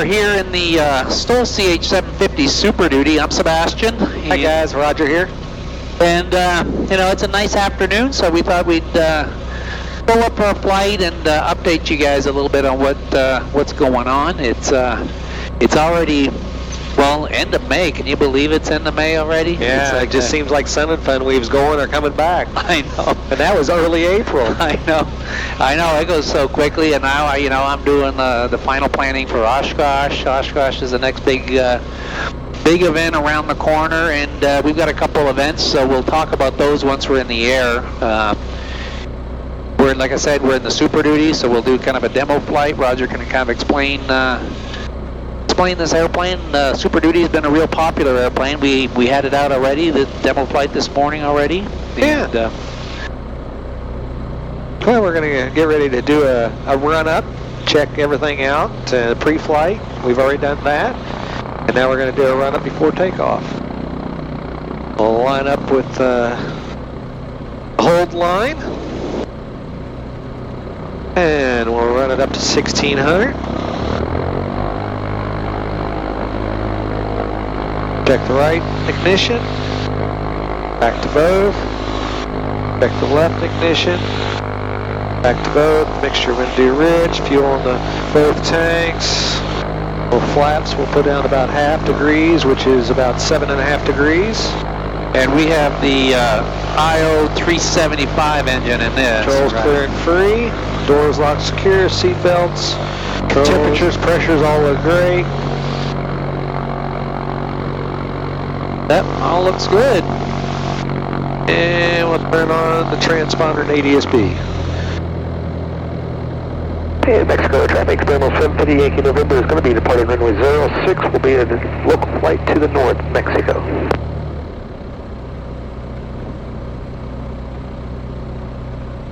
here in the STOL CH 750 Super Duty. I'm Sebastien. Hi guys, Roger here. And you know, it's a nice afternoon, so we thought we'd go up for a flight and update you guys a little bit on what's going on. It's already, well, end of May. Can you believe it's end of May already? Yeah, it just seems like Sun and Fun Weave's going or coming back. I know. And that was early April. I know. It goes so quickly, and now I'm doing the final planning for Oshkosh. Oshkosh is the next big event around the corner, and we've got a couple events, so we'll talk about those once we're in the air. Like I said, we're in the Super Duty, so we'll do kind of a demo flight. Roger can kind of explain this airplane. Super Duty has been a real popular airplane. We had it out already, the demo flight this morning already. Yeah. And, well, we're going to get ready to do a run-up, check everything out, pre-flight. We've already done that. And now we're going to do a run-up before takeoff. We'll line up with the hold line. And we'll run it up to 1600. Check the right ignition. Back to both. Check the left ignition. Back to both. Mixture of India Rich. Fuel in both tanks. Little flaps we'll put down about 0.5 degrees, which is about 7.5 degrees. And we have the IO 375 engine in this. Controls clear and free. Doors locked secure. Seat belts. Temperatures, pressures all look great. Yep, all looks good. And we'll turn on the transponder and ADSB. Hey, Mexico traffic, experimental 750 Yankee November is going to be departing runway 06. Will be a local flight to the north, Mexico.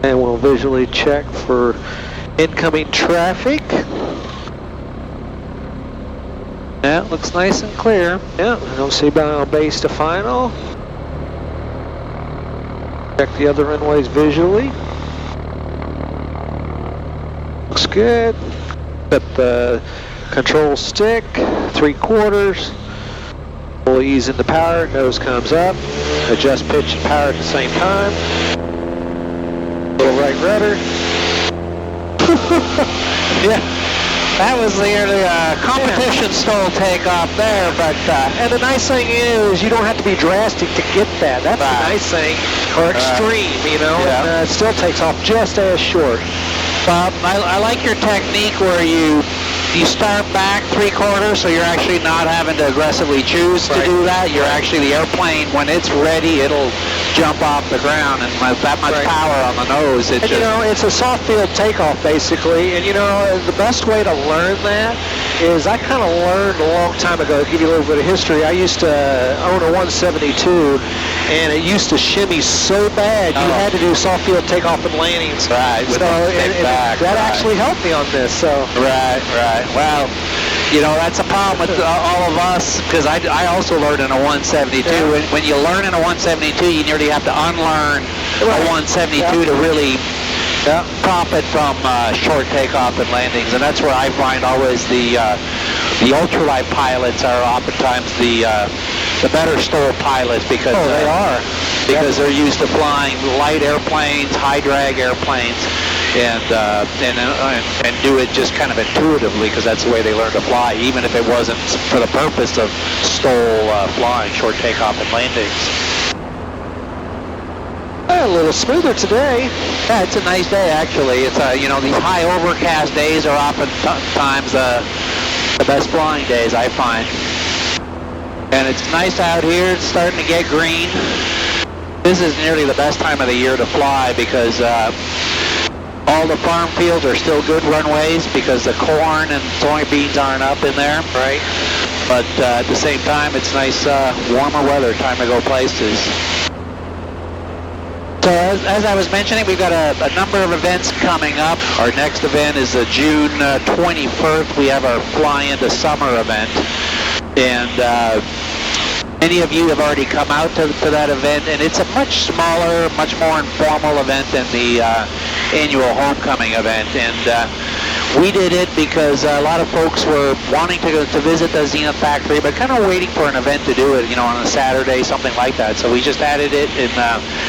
And we'll visually check for incoming traffic. Yeah, looks nice and clear. Yeah, no C-bound base to final. Check the other runways visually. Looks good. Got the control stick, 3/4. We'll ease into power, nose comes up. Adjust pitch and power at the same time. Little right rudder. Yeah, that was the competition STOL takeoff there, but... and the nice thing is, you don't have to be drastic to get that. That's the nice thing, or extreme, you know, and it still takes off just as short. Bob, I like your technique where you start back 3/4, so you're actually not having to aggressively choose to do that. You're actually, the airplane, when it's ready, it'll jump off the ground, and that much power on the nose. And you know, it's a soft field takeoff basically, and you know, the best way to learn that is, I kind of learned a long time ago, to give you a little bit of history. I used to own a 172, and it used to shimmy so bad, you had to do soft field takeoff and landings. Right, so that actually helped me on this. So right. Well, you know, that's a problem with all of us, because I also learned in a 172. Yeah. When you learn in a 172, you nearly have to unlearn a 172 to really profit from short takeoff and landings, and that's where I find always the ultralight pilots are oftentimes the better STOL pilots, because they are, because they're used to flying light airplanes, high drag airplanes, and do it just kind of intuitively, because that's the way they learn to fly, even if it wasn't for the purpose of STOL flying, short takeoff and landings. A little smoother today. Yeah, it's a nice day actually. It's you know, these high overcast days are oftentimes the best flying days, I find. And it's nice out here. It's starting to get green. This is nearly the best time of the year to fly, because all the farm fields are still good runways, because the corn and soybeans aren't up in there. Right. But at the same time, it's nice warmer weather time to go places. So as I was mentioning, we've got a number of events coming up. Our next event is June 21st. We have our Fly into Summer event. And many of you have already come out to that event, and it's a much smaller, much more informal event than the annual homecoming event. And We did it because a lot of folks were wanting to visit the Zenith factory, but kind of waiting for an event to do it, you know, on a Saturday, something like that. So we just added it in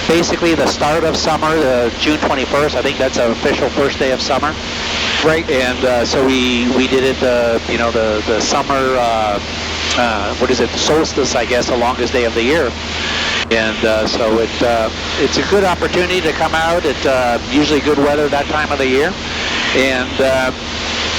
basically the start of summer, June 21st. I think that's our official first day of summer. Right. And so we did it, you know, the summer, what is it, solstice, I guess, the longest day of the year. And so it's a good opportunity to come out. It's usually good weather that time of the year. And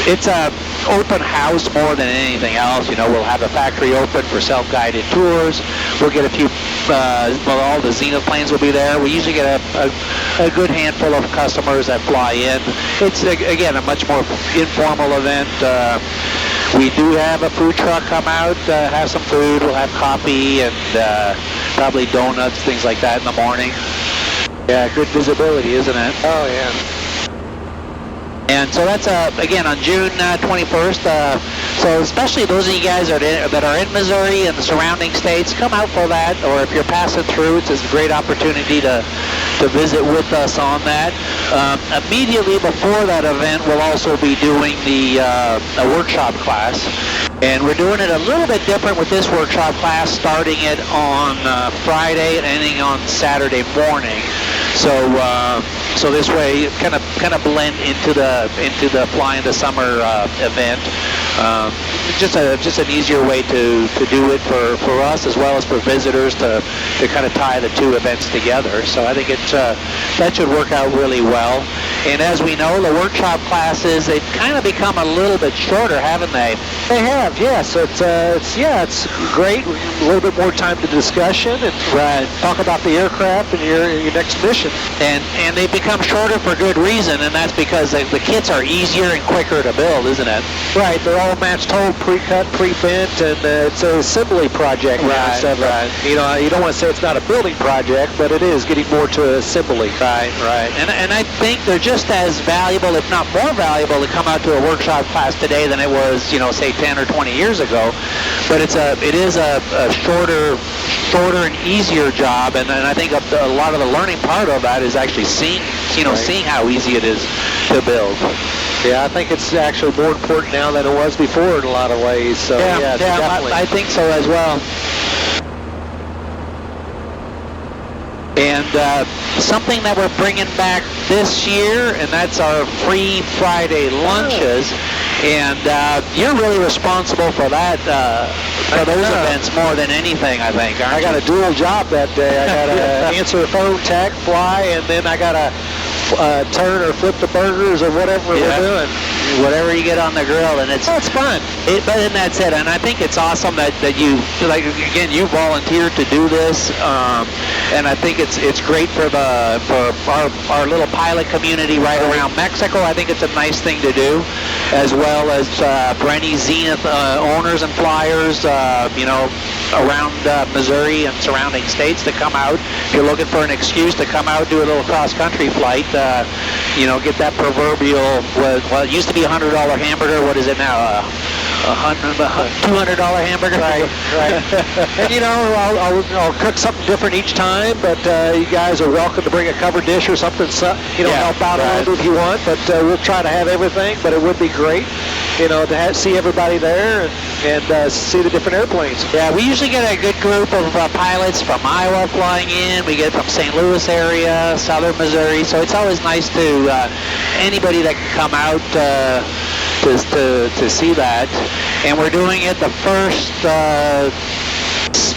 it's a open house more than anything else. You know, we'll have the factory open for self-guided tours. We'll get a few, well, all the Zenith planes will be there. We usually get a good handful of customers that fly in. It's, again, a much more informal event. We do have a food truck come out, have some food. We'll have coffee and probably donuts, things like that in the morning. Yeah, good visibility, isn't it? Oh, yeah. And so that's, again, on June 21st. So especially those of you guys that are in Missouri and the surrounding states, come out for that. Or if you're passing through, it's a great opportunity to visit with us on that. Immediately before that event, we'll also be doing a workshop class. And we're doing it a little bit different with this workshop class, starting it on Friday and ending on Saturday morning. So this way, kind of blend into the flying the summer event. Just an easier way to do it for us as well as for visitors to kind of tie the two events together. So I think that should work out really well. And as we know, the workshop classes, they've kind of become a little bit shorter, haven't they? They have, yes. It's great. A little bit more time to discussion and talk about the aircraft and your next mission. And they've become shorter for good reason, and that's because the kits are easier and quicker to build, isn't it? Right. They're all matched hole, pre-cut, pre-bent, and it's an assembly project. Right. You know, you don't want to say it's not a building project, but it is getting more to assembly. Right. And I think they're just as valuable, if not more valuable, to come out to a workshop class today than it was, you know, say 10 or 20 years ago. But it is a shorter and easier job, and I think a lot of the learning part of that is actually seeing how easy it is to build. Yeah, I think it's actually more important now than it was before in a lot of ways. So yeah definitely. I think so as well. And something that we're bringing back this year, and that's our free Friday lunches. And you're really responsible for that, for those events more than anything, I think. I got a dual job that day. I got to answer the phone, tag, fly, and then I got to turn or flip the burgers or whatever we're doing. Whatever you get on the grill, and it's fun. But then that's it, and I think it's awesome that you, like, again, you volunteered to do this, and I think it's great for our little pilot community right around Mexico. I think it's a nice thing to do, as well as for any Zenith owners and flyers, you know, around Missouri and surrounding states to come out. If you're looking for an excuse to come out, do a little cross-country flight, you know, get that proverbial, well, it used to be a $100 hamburger. What is it now? $200 hamburger. Right. And you know, I'll cook something different each time, but you guys are welcome to bring a covered dish or something, help out a little bit if you want. But we'll try to have everything. But it would be great, you know, to see everybody there and see the different airplanes. Yeah, we usually get a good group of pilots from Iowa flying in. We get from St. Louis area, southern Missouri. So it's always nice to anybody that can come out to see that. And we're doing it the first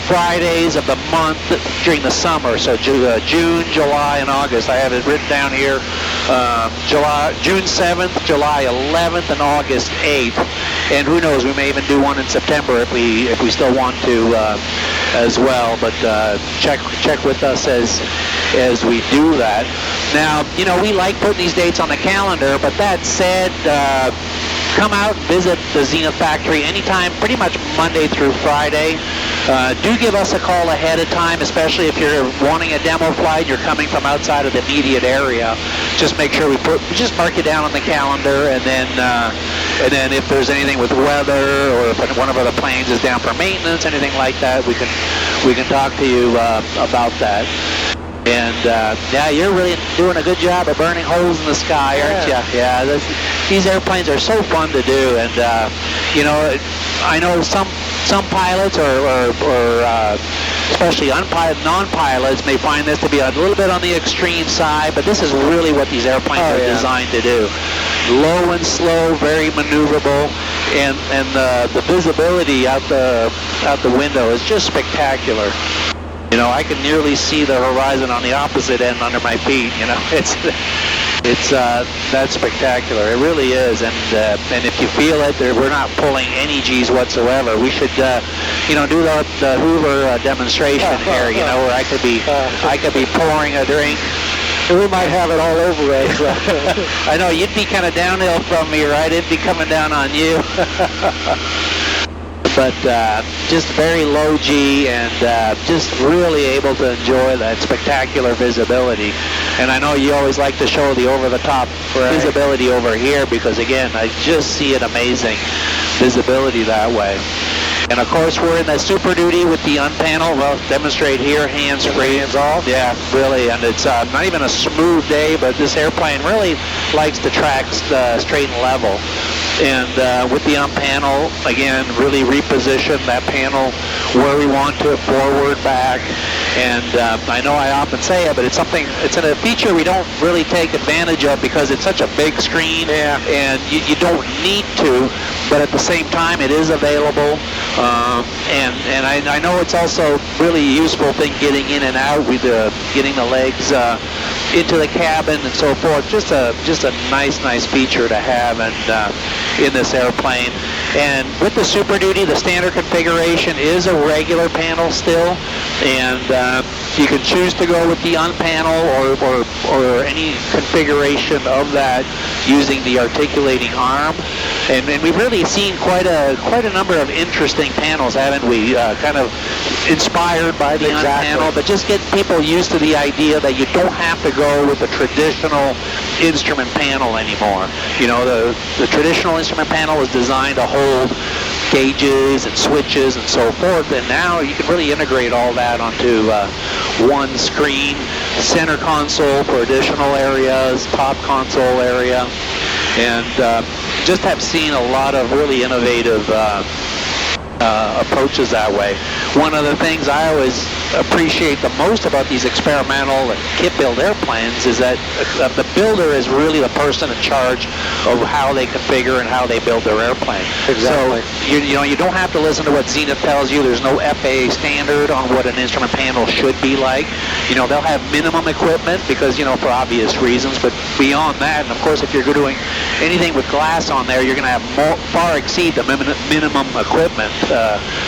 Fridays of the month during the summer, so June, July, and August. I have it written down here. June 7th, July 11th, and August 8th. And who knows, we may even do one in September if we still want to as well. But check with us as we do that. Now, you know, we like putting these dates on the calendar, but that said, come out and visit the Zenith factory anytime, pretty much Monday through Friday. Do give us a call ahead of time, especially if you're wanting a demo flight, you're coming from outside of the immediate area. Just make sure we just mark it down on the calendar, and then if there's anything with weather, or if one of the planes is down for maintenance, anything like that, we can talk to you about that. And yeah, you're really doing a good job of burning holes in the sky, aren't you? Yeah, these airplanes are so fun to do, and you know, I know some pilots or especially non-pilots may find this to be a little bit on the extreme side, but this is really what these airplanes are designed to do. Low and slow, very maneuverable, and the visibility out the window is just spectacular. You know, I can nearly see the horizon on the opposite end under my feet. You know, it's that spectacular. It really is, and if you feel it, we're not pulling any G's whatsoever. We should, you know, do the Hoover demonstration here. You know, where I could be pouring a drink. We might have it all over us. I know, you'd be kind of downhill from me, right? It'd be coming down on you. But just very low G and just really able to enjoy that spectacular visibility. And I know you always like to show the over-the-top visibility over here because, again, I just see it amazing visibility that way. And of course, we're in the Super Duty with the UnPanel. Well, demonstrate here, hands-free. Hands off? Yeah, really. And it's not even a smooth day, but this airplane really likes to track straight and level. And with the UnPanel, again, really reposition that panel where we want to, forward, back. And I know I often say it, but it's a feature we don't really take advantage of because it's such a big screen, and you don't need to, but at the same time, it is available. And I know it's also really a useful thing getting in and out with getting the legs into the cabin and so forth. Just a nice feature to have and in this airplane. And with the Super Duty, the standard configuration is a regular panel still, and you can choose to go with the UnPanel or any configuration of that using the articulating arm. And we've really seen quite a number of interesting panels, haven't we? Kind of inspired by the UnPanel, but just get people used to the idea that you don't have to go with the traditional instrument panel anymore. You know, the traditional instrument panel is designed to hold gauges and switches and so forth, and now you can really integrate all that onto one screen, center console for additional areas, top console area, and just have seen a lot of really innovative approaches that way. One of the things I always appreciate the most about these experimental and kit-build airplanes is that the builder is really the person in charge of how they configure and how they build their airplane. Exactly. So you know, you don't have to listen to what Zenith tells you. There's no FAA standard on what an instrument panel should be like. You know, they'll have minimum equipment because, you know, for obvious reasons, but beyond that, and of course if you're doing anything with glass on there, you're going to have far exceed the minimum equipment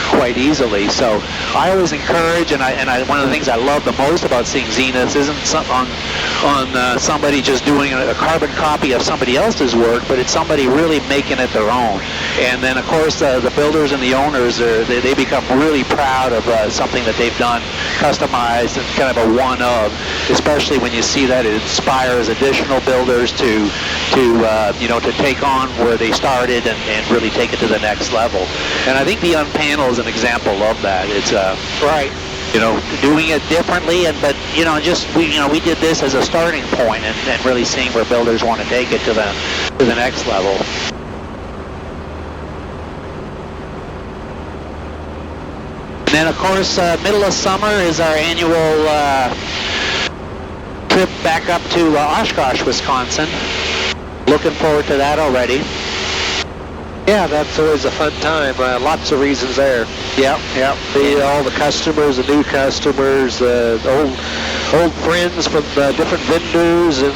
quite easily. So I always encourage, and one of the things I love the most about seeing Zenith isn't on somebody just doing a carbon copy of somebody else's work, but it's somebody really making it their own. And then of course the builders and the owners, they become really proud of something that they've done, customized and kind of a one of, especially when you see that it inspires additional builders to you know, to take on where they started and really take it to the next level. And I think the UnPanel is an example of that. It's right. You know, doing it differently, but you know, we did this as a starting point, and really seeing where builders want to take it to the next level. And then, of course, middle of summer is our annual trip back up to Oshkosh, Wisconsin. Looking forward to that already. Yeah, that's always a fun time. Lots of reasons there. Yep. All the customers, the new customers, old friends from different vendors, and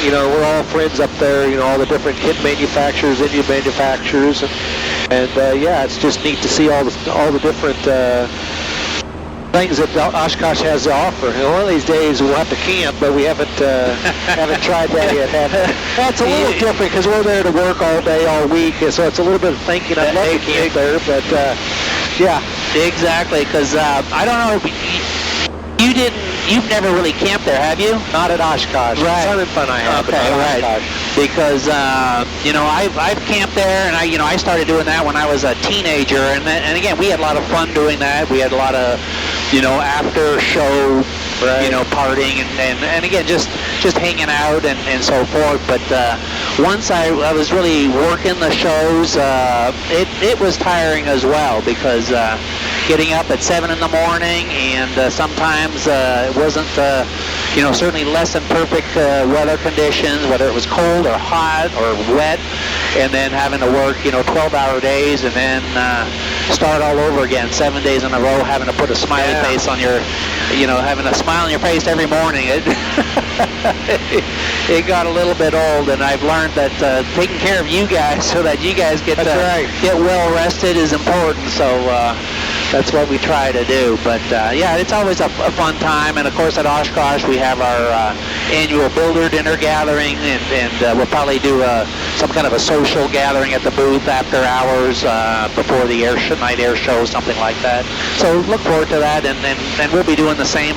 you know, we're all friends up there. You know, all the different kit manufacturers, engine manufacturers, and yeah, it's just neat to see all the different things that Oshkosh has to offer. And one of these days we'll have to camp, but we haven't tried that yet. That's a little different because we're there to work all day, all week, so it's a little bit of thinking. I'd love to camp there, but yeah. Exactly, because I don't know, you've never really camped there, have you? Not at Oshkosh. Right. Sun and Fun I have, okay, but not right. Oshkosh. Because you know, I've camped there, and I started doing that when I was a teenager, and again, we had a lot of fun doing that. We had a lot of, you know, after show you know, partying and again, just hanging out and so forth. But once I was really working the shows, it was tiring as well, because getting up at 7 in the morning, and sometimes it wasn't, you know, certainly less than perfect weather conditions, whether it was cold or hot or wet, and then having to work, you know, 12-hour days, and then start all over again 7 days in a row, having to put a smiley face on your, you know, having a smile on your face every morning. It got a little bit old, and I've learned that taking care of you guys so that you guys get get well rested is important. So that's what we try to do. But yeah, it's always a fun time. And of course, at Oshkosh we have our annual builder dinner gathering, and we'll probably do some kind of a social gathering at the booth after hours before the night air show, something like that. So look forward to that, and we'll be doing the same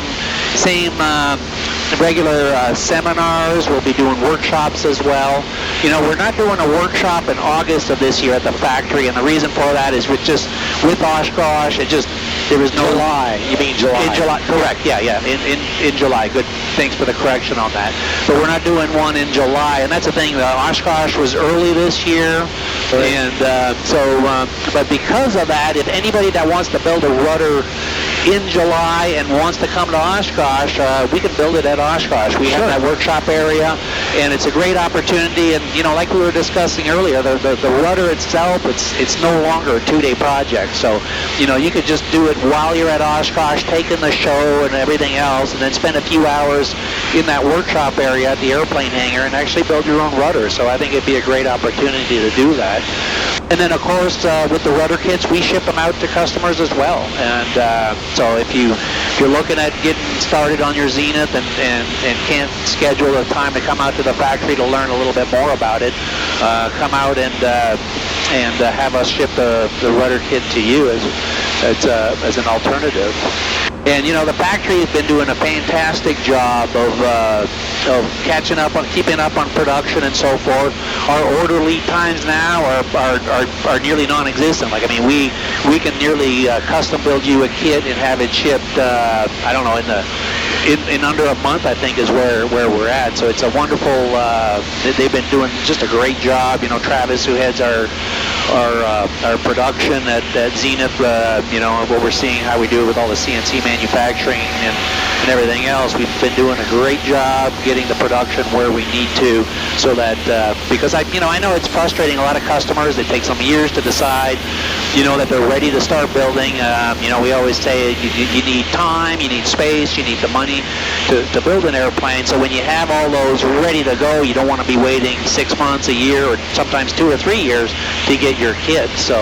regular seminars. We'll be doing workshops as well. You know, we're not doing a workshop in August of this year at the factory, and the reason for that is with Oshkosh, there was no... July. You mean July? In July, correct, yeah, in July. Good, thanks for the correction on that. But we're not doing one in July, and that's the thing, Oshkosh was early this year, and but because of that, if anybody that wants to build a rudder in July and wants to come to Oshkosh, we can build it at Oshkosh. We have that workshop area, and it's a great opportunity. And you know, like we were discussing earlier, the rudder itself, it's no longer a 2-day project. So you know, you could just do it while you're at Oshkosh, taking the show and everything else, and then spend a few hours in that workshop area at the airplane hangar and actually build your own rudder. So I think it'd be a great opportunity to do that. And then of course, with the rudder kits, we ship them out to customers as well. And so if you're looking at getting started on your Zenith and can't schedule a time to come out to the factory to learn a little bit more about it, come out and have us ship the rudder kit to you as an alternative. And you know, the factory has been doing a fantastic job of catching up on, keeping up on production and so forth. Our order lead times now are nearly non-existent. Like, I mean, we can nearly custom build you a kit and have it shipped. I don't know, in under a month, I think, is where we're at. So it's a wonderful. They've been doing just a great job. You know, Travis, who heads our production at Zenith, you know, what we're seeing, how we do it with all the CNC manufacturing and everything else. We've been doing a great job getting the production where we need to, so that because I know it's frustrating a lot of customers. It takes them years to decide, you know, that they're ready to start building. You know, we always say you need time, you need space, you need the money to build an airplane. So when you have all those ready to go, you don't want to be waiting 6 months, a year, or sometimes 2 or 3 years to get your kit. So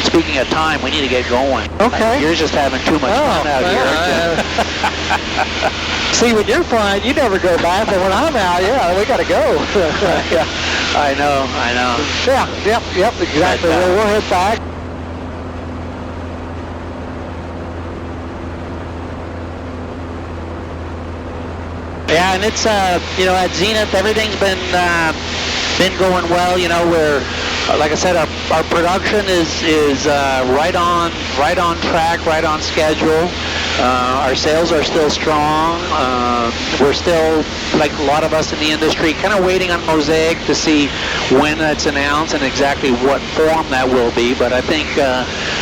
speaking of time, we need to get going. Okay. You're just having too much fun out here. See, when you're flying, you never go back, but when I'm out, we got to go. Yeah, I know. Yeah, yep, exactly. But, we'll head back. Yeah, and it's you know, at Zenith, everything's been going well. You know, we're like I said, our production is right on track, right on schedule. Our sales are still strong. We're still, like a lot of us in the industry, kind of waiting on MOSAIC to see when that's announced and exactly what form that will be. But I think,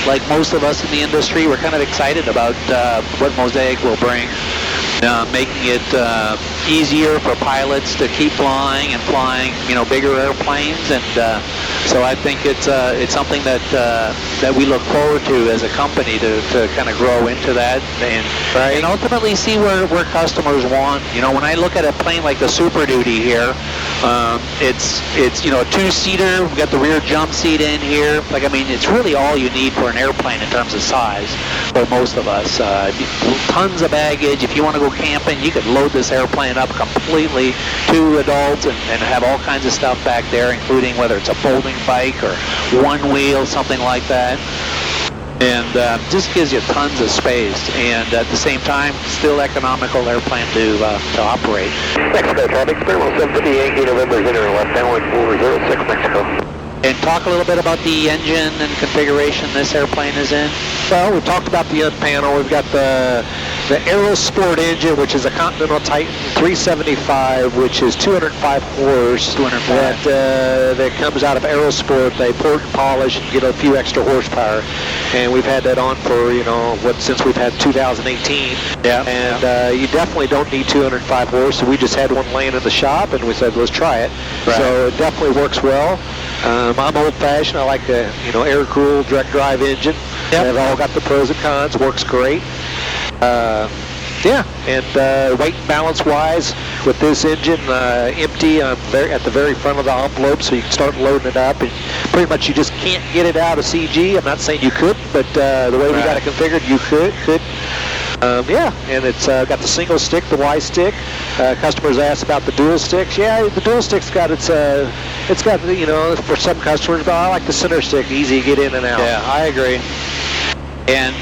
like most of us in the industry, we're kind of excited about what MOSAIC will bring. Making it easier for pilots to keep flying and flying, you know, bigger airplanes, and so I think it's something that we look forward to as a company to kind of grow into that and ultimately see where customers want. You know, when I look at a plane like the Super Duty here, it's you know, a 2-seater. We've got the rear jump seat in here. Like, I mean, it's really all you need for an airplane in terms of size for most of us. Tons of baggage. If you want to go camping, you could load this airplane up completely, 2 adults, and have all kinds of stuff back there, including whether it's a folding bike or one wheel, something like that. And just gives you tons of space, and at the same time, still economical airplane to operate. Mexico traffic, Experimental 750 Yankee November, Zenith left downwind 406 Mexico. And talk a little bit about the engine and configuration this airplane is in. Well, we talked about the UnPanel. We've got the the Aerosport engine, which is a Continental Titan 375, which is 205 horse. 205. That comes out of Aerosport. They port and polish and get a few extra horsepower. And we've had that on for, since we've had 2018. Yeah. And you definitely don't need 205 horse. So we just had one laying in the shop, and we said, let's try it. Right. So it definitely works well. I'm old-fashioned. I like the, air-cooled direct drive engine. Yep. They've all got the pros and cons. Works great. And weight and balance-wise, with this engine empty at the very front of the envelope, so you can start loading it up, and pretty much you just can't get it out of CG. I'm not saying you couldn't, but the way we got it configured, you could. And it's got the single stick, the Y stick. Customers ask about the dual sticks. Yeah, the dual stick's got it's got for some customers, but I like the center stick, easy to get in and out. Yeah, I agree. And,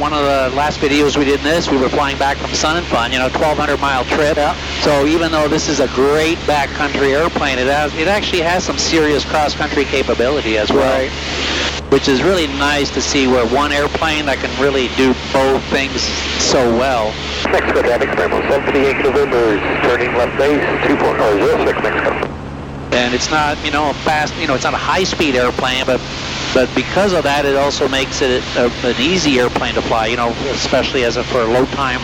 one of the last videos we did in this, we were flying back from Sun and Fun, 1,200-mile trip. Yeah. So even though this is a great backcountry airplane, it actually has some serious cross-country capability as well. Right. Which is really nice to see, where one airplane that can really do both things so well. Mexico traffic, Bravo 78 November, turning left base, 2.06 Mexico. And it's not, a fast, it's not a high-speed airplane, but because of that, it also makes it an easy airplane to fly, especially for a low-time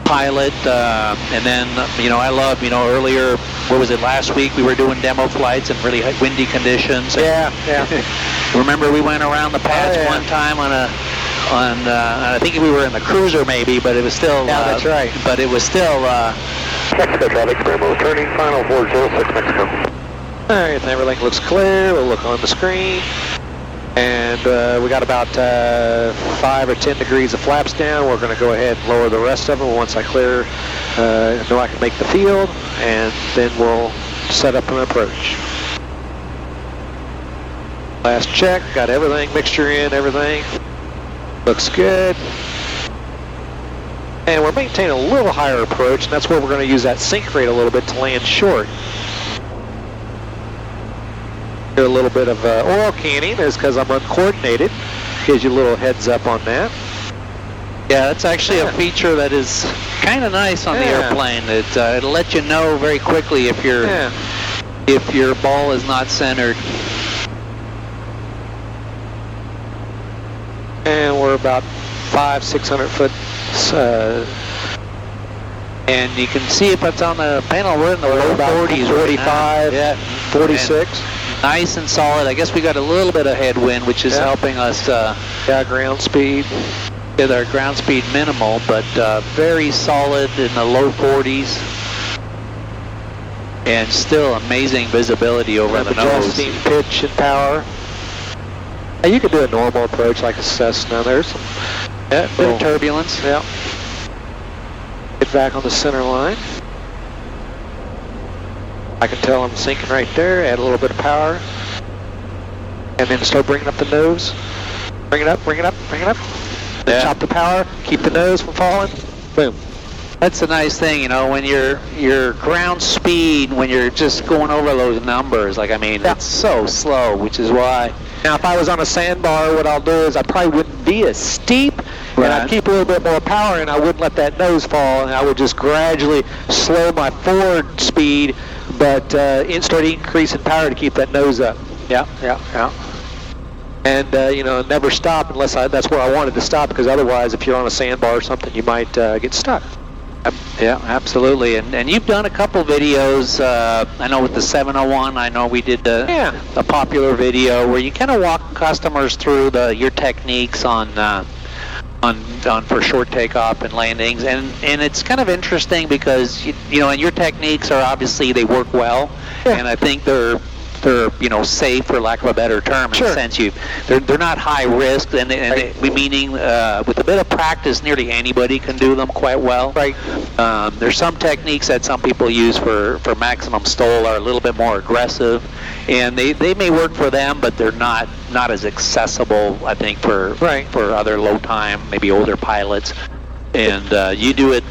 pilot. And then, I love, earlier, what was it, last week, we were doing demo flights in really windy conditions. Yeah. Remember, we went around the pads one time on I think we were in the cruiser maybe, but it was still... Yeah, that's right. But it was still... Mexico traffic, Bravo, turning final 406 Mexico. All right, and everything looks clear. We'll look on the screen. And we got about 5 or 10 degrees of flaps down. We're going to go ahead and lower the rest of them once I clear, know I can make the field, and then we'll set up an approach. Last check, got everything, mixture in, everything. Looks good. And we're maintaining a little higher approach, and that's where we're going to use that sink rate a little bit to land short. A little bit of oil canning is because I'm uncoordinated. Gives you a little heads up on that. Yeah, that's actually a feature that is kind of nice on the airplane. It'll let you know very quickly if your ball is not centered. And we're about 500-600 foot. And you can see if it's on the panel, we're in the low 40s, 45, yeah, 46. And nice and solid. I guess we got a little bit of headwind, which is helping us. Ground speed. With our ground speed minimal, but very solid in the low 40s. And still amazing visibility over the nose. Adjusting pitch and power. Now you could do a normal approach like a Cessna. There's some bit of turbulence. Yeah. Get back on the center line. I can tell I'm sinking right there. Add a little bit of power. And then start bringing up the nose. Bring it up, bring it up, bring it up. Then chop the power, keep the nose from falling. Boom. That's a nice thing, when your ground speed, when you're just going over those numbers, it's so slow, which is why. Now, if I was on a sandbar, what I'll do is I probably wouldn't be as steep, and I'd keep a little bit more power, and I wouldn't let that nose fall, and I would just gradually slow my forward speed, but start increasing power to keep that nose up. Yeah. And, never stop unless that's where I wanted to stop, because otherwise, if you're on a sandbar or something, you might get stuck. Yeah, absolutely. And you've done a couple videos, I know with the 701, I know we did a popular video where you kind of walk customers through your techniques on for short takeoff and landings, and it's kind of interesting because, and your techniques are obviously, they work well, and I think they're safe, for lack of a better term, in the sense they're not high risk, and meaning with a bit of practice, nearly anybody can do them quite well. Right. There's some techniques that some people use for maximum STOL are a little bit more aggressive, and they may work for them, but they're not as accessible, I think, for other low time, maybe older pilots. And you do it,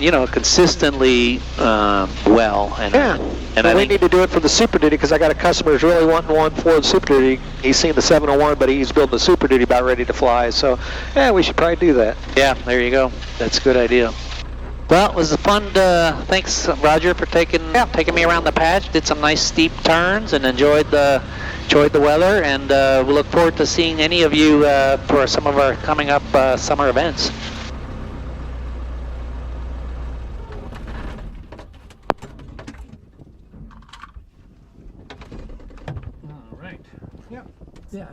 you know, consistently well. And, Yeah, and well, I we think, need to do it for the Super Duty because I got a customer who's really wanting one for the Super Duty. He's seen the 701, but he's building the Super Duty about ready to fly. So, yeah, we should probably do that. yeah, there you go. That's a good idea. Well, it was a fun. Thanks, Roger, for taking me around the patch. Did some nice steep turns and enjoyed the weather. And we look forward to seeing any of you for some of our coming up summer events. All right. Yeah. Yeah.